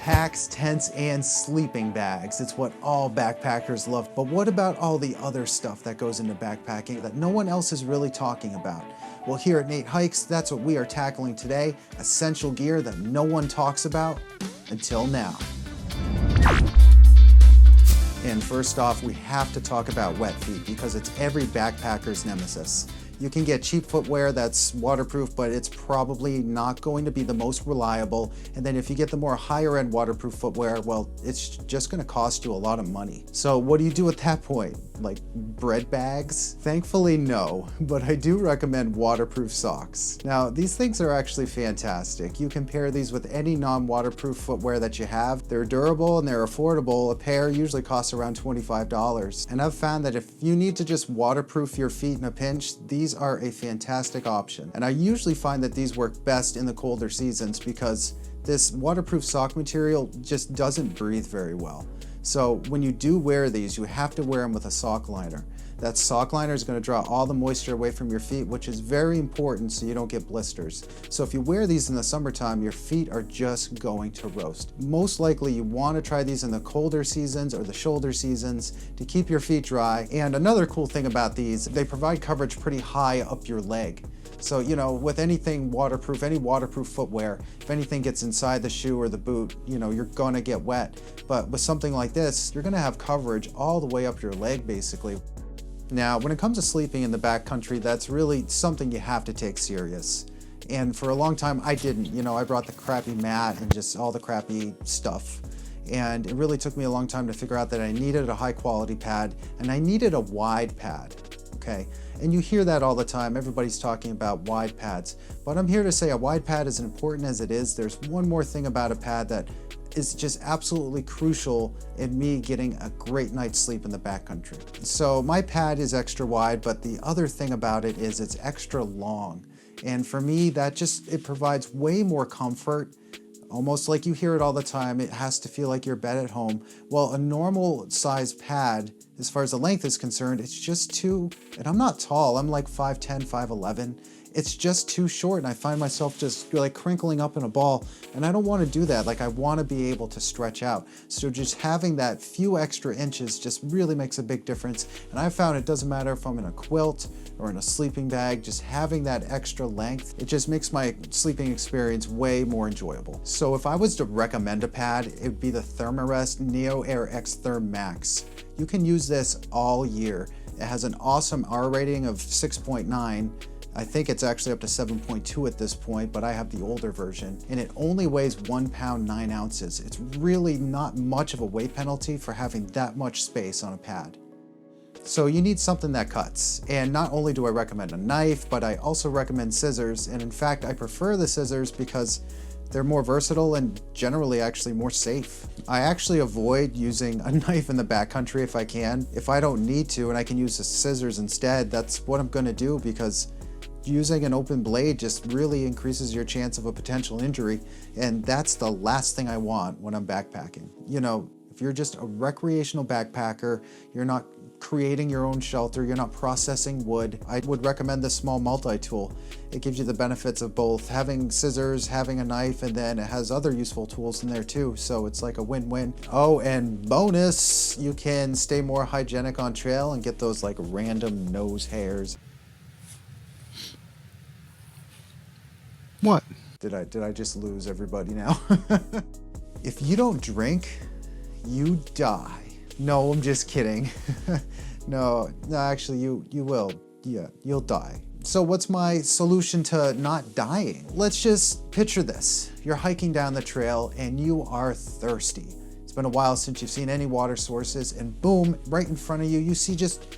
Packs, tents, and sleeping bags. It's what all backpackers love. But what about all the other stuff that goes into backpacking that no one else is really talking about? Well, here at Nate Hikes, that's what we are tackling today. Essential gear that no one talks about until now. And first off, we have to talk about wet feet because it's every backpacker's nemesis. You can get cheap footwear that's waterproof, but it's probably not going to be the most reliable. And then if you get the more higher end waterproof footwear, well, it's just gonna cost you a lot of money. So what do you do at that point? Like bread bags? Thankfully, no, but I do recommend waterproof socks. Now, these things are actually fantastic. You can pair these with any non-waterproof footwear that you have. They're durable and they're affordable. A pair usually costs around $25. And I've found that if you need to just waterproof your feet in a pinch, these are a fantastic option. And I usually find that these work best in the colder seasons because this waterproof sock material just doesn't breathe very well. So when you do wear these, you have to wear them with a sock liner. That sock liner is going to draw all the moisture away from your feet, which is very important so you don't get blisters. So if you wear these in the summertime, your feet are just going to roast. Most likely you want to try these in the colder seasons or the shoulder seasons to keep your feet dry. And another cool thing about these, they provide coverage pretty high up your leg. So, you know, with anything waterproof, any waterproof footwear, if anything gets inside the shoe or the boot, you know, you're gonna get wet. But with something like this, you're gonna have coverage all the way up your leg, basically. Now, when it comes to sleeping in the backcountry, that's really something you have to take serious. And for a long time, I didn't. You know, I brought the crappy mat and just all the crappy stuff. And it really took me a long time to figure out that I needed a high quality pad and I needed a wide pad, okay? And you hear that all the time. Everybody's talking about wide pads. But I'm here to say a wide pad, as important as it is, there's one more thing about a pad that is just absolutely crucial in me getting a great night's sleep in the backcountry. So my pad is extra wide, but the other thing about it is it's extra long. And for me, it provides way more comfort. Almost like you hear it all the time, it has to feel like your bed at home. Well, a normal size pad, as far as the length is concerned, it's just too, and I'm not tall, I'm like 5'10", 5'11". It's just too short and I find myself just like crinkling up in a ball and I don't want to do that. Like I want to be able to stretch out. So just having that few extra inches just really makes a big difference. And I found it doesn't matter if I'm in a quilt or in a sleeping bag, just having that extra length, it just makes my sleeping experience way more enjoyable. So if I was to recommend a pad, it would be the Therm-A-Rest Neo Air X Therm Max. You can use this all year. It has an awesome R rating of 6.9. I think it's actually up to 7.2 at this point, but I have the older version. And it only weighs 1 pound, 9 ounces. It's really not much of a weight penalty for having that much space on a pad. So you need something that cuts. And not only do I recommend a knife, but I also recommend scissors. And in fact, I prefer the scissors because they're more versatile and generally actually more safe. I actually avoid using a knife in the backcountry if I can. If I don't need to and I can use the scissors instead, that's what I'm gonna do because using an open blade just really increases your chance of a potential injury. And that's the last thing I want when I'm backpacking. You know, if you're just a recreational backpacker, you're not creating your own shelter, you're not processing wood, I would recommend this small multi-tool. It gives you the benefits of both having scissors, having a knife, and then it has other useful tools in there too. So it's like a win-win. Oh, and bonus, you can stay more hygienic on trail and get those like random nose hairs. What? Did I just lose everybody now? If you don't drink, you die. No, I'm just kidding. No, actually you will. Yeah, you'll die. So what's my solution to not dying? Let's just picture this. You're hiking down the trail and you are thirsty. It's been a while since you've seen any water sources and boom, right in front of you, you see just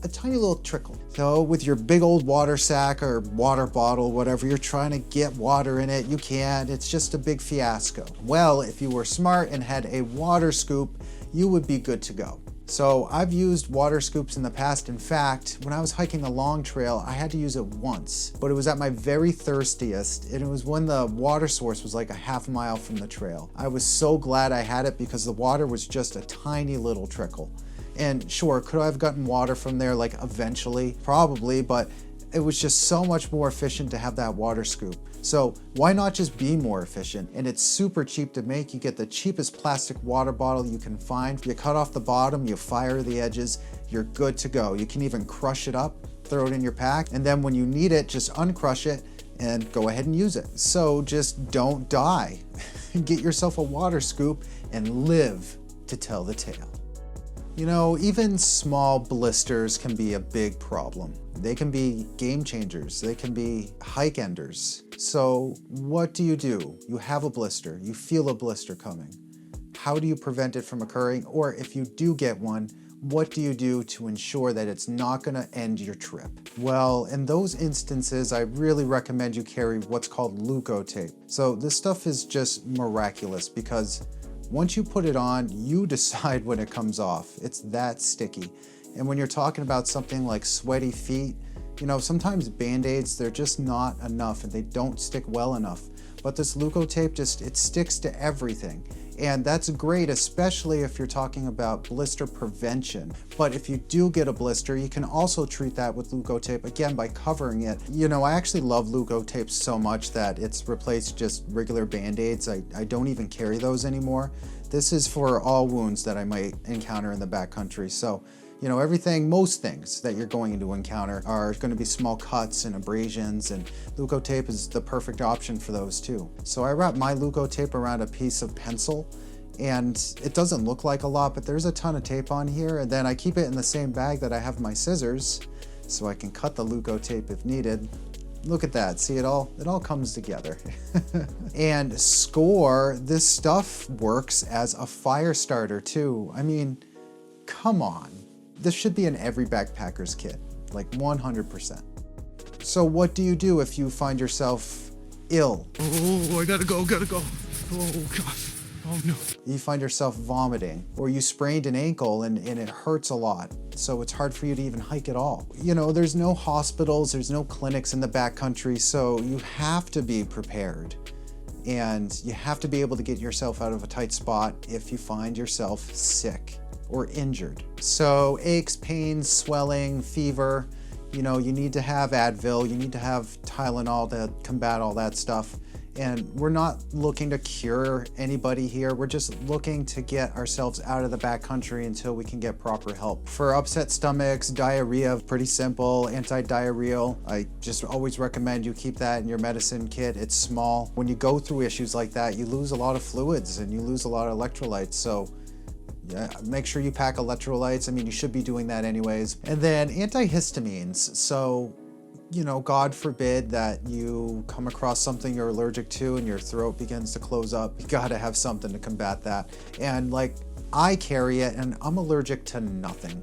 a tiny little trickle. So with your big old water sack or water bottle, whatever, you're trying to get water in it, you can't, it's just a big fiasco. Well, if you were smart and had a water scoop, you would be good to go. So I've used water scoops in the past. In fact, when I was hiking the Long Trail, I had to use it once, but it was at my very thirstiest, and it was when the water source was like a half mile from the trail. I was so glad I had it because the water was just a tiny little trickle. And sure, could I have gotten water from there like eventually? Probably, but it was just so much more efficient to have that water scoop. So why not just be more efficient? And it's super cheap to make. You get the cheapest plastic water bottle you can find. You cut off the bottom, you fire the edges, you're good to go. You can even crush it up, throw it in your pack, and then when you need it, just uncrush it and go ahead and use it. So just don't die. Get yourself a water scoop and live to tell the tale. You know, even small blisters can be a big problem. They can be game changers. They can be hike enders. So what do? You have a blister. You feel a blister coming. How do you prevent it from occurring? Or if you do get one, what do you do to ensure that it's not going to end your trip? Well, in those instances, I really recommend you carry what's called Leukotape. So this stuff is just miraculous because once you put it on, you decide when it comes off. It's that sticky. And when you're talking about something like sweaty feet, you know, sometimes Band-Aids, they're just not enough and they don't stick well enough. But this Leukotape it sticks to everything. And that's great, especially if you're talking about blister prevention. But if you do get a blister, you can also treat that with Leukotape, again, by covering it. You know, I actually love Leukotape so much that it's replaced just regular Band-Aids. I don't even carry those anymore. This is for all wounds that I might encounter in the backcountry. So, you know, most things that you're going to encounter are going to be small cuts and abrasions, and Leukotape is the perfect option for those too. So I wrap my Leukotape around a piece of pencil, and it doesn't look like a lot, but there's a ton of tape on here, and then I keep it in the same bag that I have my scissors, so I can cut the Leukotape if needed. Look at that, see it all comes together. And Score, this stuff works as a fire starter too. I mean, come on. This should be in every backpacker's kit, like 100%. So what do you do if you find yourself ill? Oh, I gotta go. Oh, God. Oh, no. You find yourself vomiting, or you sprained an ankle and it hurts a lot, so it's hard for you to even hike at all. You know, there's no hospitals, there's no clinics in the backcountry, so you have to be prepared. And you have to be able to get yourself out of a tight spot if you find yourself sick or injured. So aches, pains, swelling, fever, you know, you need to have Advil, you need to have Tylenol to combat all that stuff. And we're not looking to cure anybody here. We're just looking to get ourselves out of the backcountry until we can get proper help. For upset stomachs, diarrhea, pretty simple, anti-diarrheal. I just always recommend you keep that in your medicine kit. It's small. When you go through issues like that, you lose a lot of fluids and you lose a lot of electrolytes. So yeah, make sure you pack electrolytes. I mean, you should be doing that anyways. And then antihistamines. So, you know, God forbid that you come across something you're allergic to and your throat begins to close up. You gotta have something to combat that. And like, I carry it and I'm allergic to nothing.